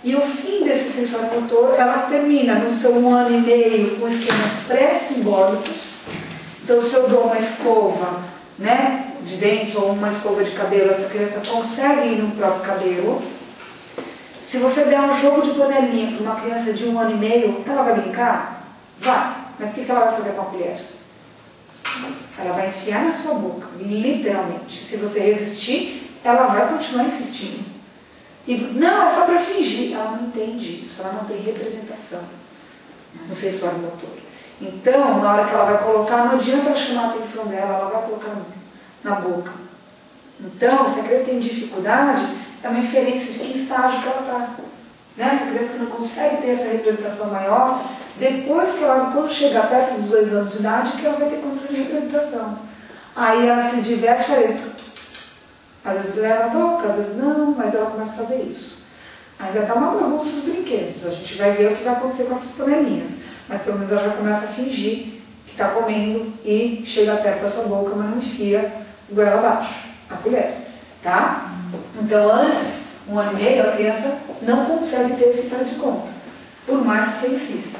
e o fim desse sensório motor, ela termina no seu 1 ano e meio com esquemas pré-simbólicos. Então, se eu dou uma escova, né, de dentes ou uma escova de cabelo, essa criança consegue ir no próprio cabelo. Se você der um jogo de panelinha para uma criança de 1 ano e meio, ela vai brincar? Vai. Mas o que ela vai fazer com a colher? Ela vai enfiar na sua boca, literalmente. Se você resistir, ela vai continuar insistindo. E não, é só para fingir. Ela não entende isso, ela não tem representação no sensório motor. Então, na hora que ela vai colocar, não adianta ela chamar a atenção dela, ela vai colocar na boca. Então, se a criança tem dificuldade, é uma inferência de que estágio que ela está. Né? Essa criança que não consegue ter essa representação maior, depois que ela, quando chegar perto dos 2 anos de idade, que ela vai ter condição de representação. Aí ela se diverte, às vezes leva a boca, às vezes não, mas ela começa a fazer isso. Ainda está uma bagunça os brinquedos, a gente vai ver o que vai acontecer com essas panelinhas, mas pelo menos ela já começa a fingir que está comendo e chega perto da sua boca, mas não enfia goela abaixo, a colher, tá? Então antes, 1 ano e meio, a criança não consegue ter esse faz de conta, por mais que você insista.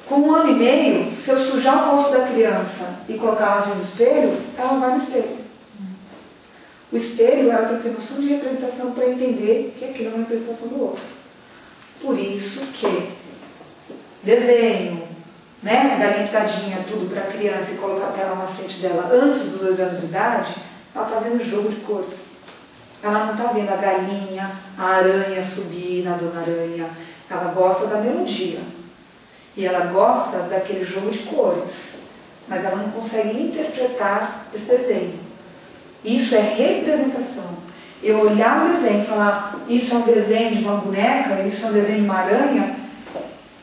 Com 1 ano e meio, se eu sujar o rosto da criança e colocar ela diante do espelho, ela vai no espelho. O espelho, ela tem que ter noção de representação para entender que aquilo é uma representação do outro. Por isso que desenho, né, galinha pitadinha, tudo para a criança e colocar a tela na frente dela antes dos 2 anos de idade, ela está vendo o jogo de cores. Ela não está vendo a galinha, a aranha subir na Dona Aranha. Ela gosta da melodia. E ela gosta daquele jogo de cores. Mas ela não consegue interpretar esse desenho. Isso é representação. Eu olhar o desenho e falar, isso é um desenho de uma boneca, isso é um desenho de uma aranha,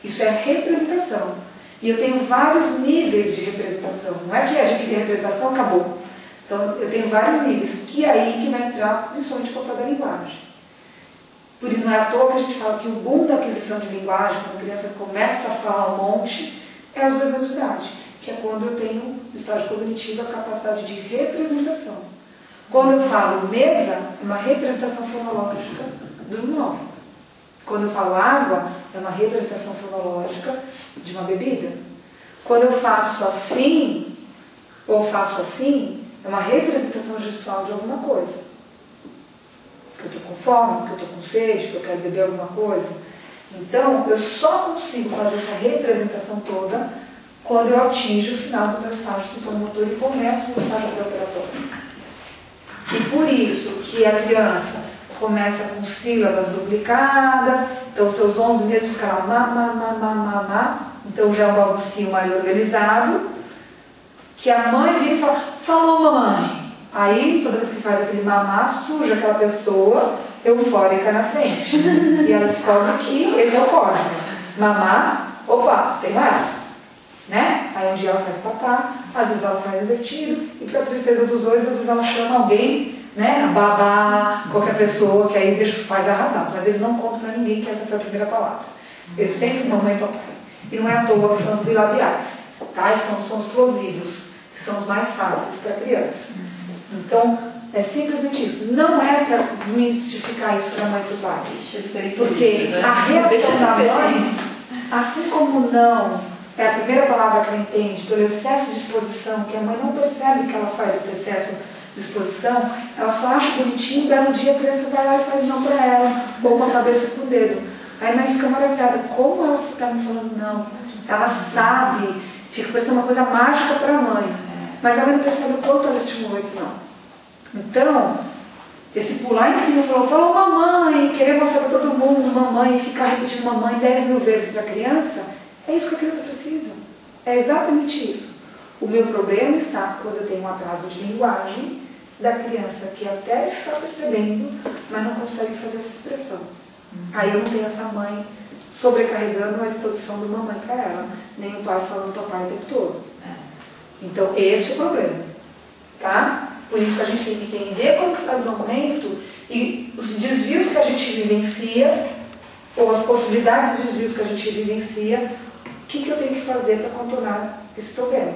isso é representação. E eu tenho vários níveis de representação. Não é que adquirir representação, acabou. Então, eu tenho vários níveis, que é aí que vai entrar principalmente o papel da linguagem. Por isso, não é à toa que a gente fala que o boom da aquisição de linguagem, quando a criança começa a falar um monte, é aos 2 anos de idade, que é quando eu tenho, no estágio cognitivo, a capacidade de representação. Quando eu falo mesa, é uma representação fonológica do imóvel. Quando eu falo água, é uma representação fonológica de uma bebida. Quando eu faço assim, ou faço assim, é uma representação gestual de alguma coisa. Que eu estou com fome, que eu estou com sede, que eu quero beber alguma coisa. Então, eu só consigo fazer essa representação toda quando eu atinjo o final do meu estágio sensomotor e começo o meu estágio pré-operatório. E por isso que a criança começa com sílabas duplicadas, então seus 11 meses ficam lá, então já é um baguncinho mais organizado, que a mãe vira e fala, falou mamãe. Aí, toda vez que faz aquele mamá, suja aquela pessoa eufórica na frente. E ela descobre que esse é o código. Mamá, opa, tem ela. Né? Aí um dia ela faz papá, às vezes ela faz invertido, e para a tristeza dos dois, às vezes ela chama alguém, né, a babá, qualquer pessoa, que aí deixa os pais arrasados, mas eles não contam para ninguém que essa foi a primeira palavra. Eles sempre mamãe e papai. E não é à toa que são os bilabiais, tá? E são os sons explosivos, que são os mais fáceis para a criança. Então, é simplesmente isso. Não é para desmistificar isso para a mãe e para o pai. Porque a reação da mãe, assim como não é a primeira palavra que ela entende, pelo excesso de exposição, que a mãe não percebe que ela faz esse excesso de exposição, ela só acha bonitinho, um belo dia a criança vai lá e faz não para ela, ou com a cabeça com o dedo. Aí a mãe fica maravilhada, como ela está me falando não? Ela sabe, fica parecendo uma coisa mágica para a mãe, mas a mãe não percebe o quanto ela estimulou esse não. Então, esse pular em cima, falou mamãe, querer mostrar para todo mundo, mamãe, e ficar repetindo mamãe 10.000 vezes para a criança, é isso que a criança precisa. É exatamente isso. O meu problema está quando eu tenho um atraso de linguagem da criança que até está percebendo, mas não consegue fazer essa expressão. Aí eu não tenho essa mãe sobrecarregando a exposição do mamãe para ela, nem o pai falando papai o tempo todo. Então, esse é o problema. Tá? Por isso que a gente tem que entender como está o desenvolvimento e os desvios que a gente vivencia, ou as possibilidades de desvios que a gente vivencia, o que eu tenho que fazer para contornar esse problema.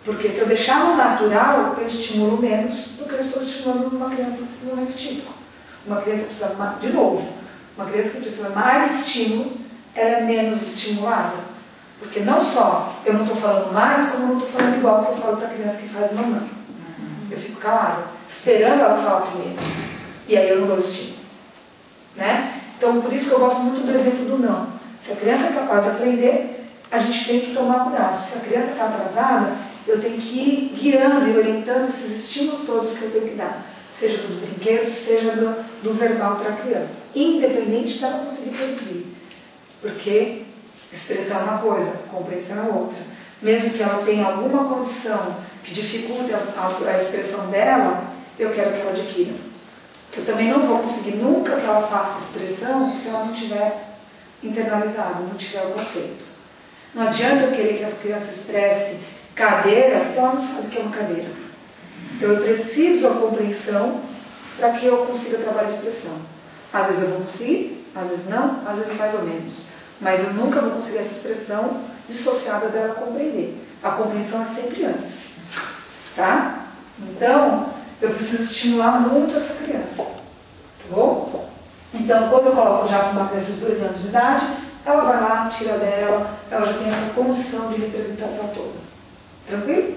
Porque se eu deixar no natural, eu estimulo menos do que eu estou estimulando uma criança no momento típico. Uma criança precisa, de novo, uma criança que precisa mais estímulo, ela é menos estimulada. Porque não só eu não estou falando mais, como eu não estou falando igual que eu falo para a criança que faz mamãe. Eu fico calada, esperando ela falar primeiro. E aí eu não dou estímulo. Né? Então, por isso que eu gosto muito do exemplo do não. Se a criança é capaz de aprender, a gente tem que tomar cuidado. Se a criança está atrasada, eu tenho que ir guiando e orientando esses estímulos todos que eu tenho que dar. Seja dos brinquedos, seja do verbal para a criança. Independente dela conseguir produzir. Porque expressão é uma coisa, compreensão é outra. Mesmo que ela tenha alguma condição que dificulte a expressão dela, eu quero que ela adquira. Eu também não vou conseguir nunca que ela faça expressão se ela não tiver internalizado, não tiver o conceito. Não adianta eu querer que as crianças expressem cadeira se ela não sabe o que é uma cadeira. Então eu preciso a compreensão para que eu consiga trabalhar a expressão. Às vezes eu vou conseguir, às vezes não, às vezes mais ou menos. Mas eu nunca vou conseguir essa expressão dissociada dela compreender. A compreensão é sempre antes. Tá? Então, eu preciso estimular muito essa criança. Tá bom? Então, quando eu coloco já para uma criança de 2 anos de idade, ela vai lá, tira dela, ela já tem essa condição de representação toda. Tranquilo?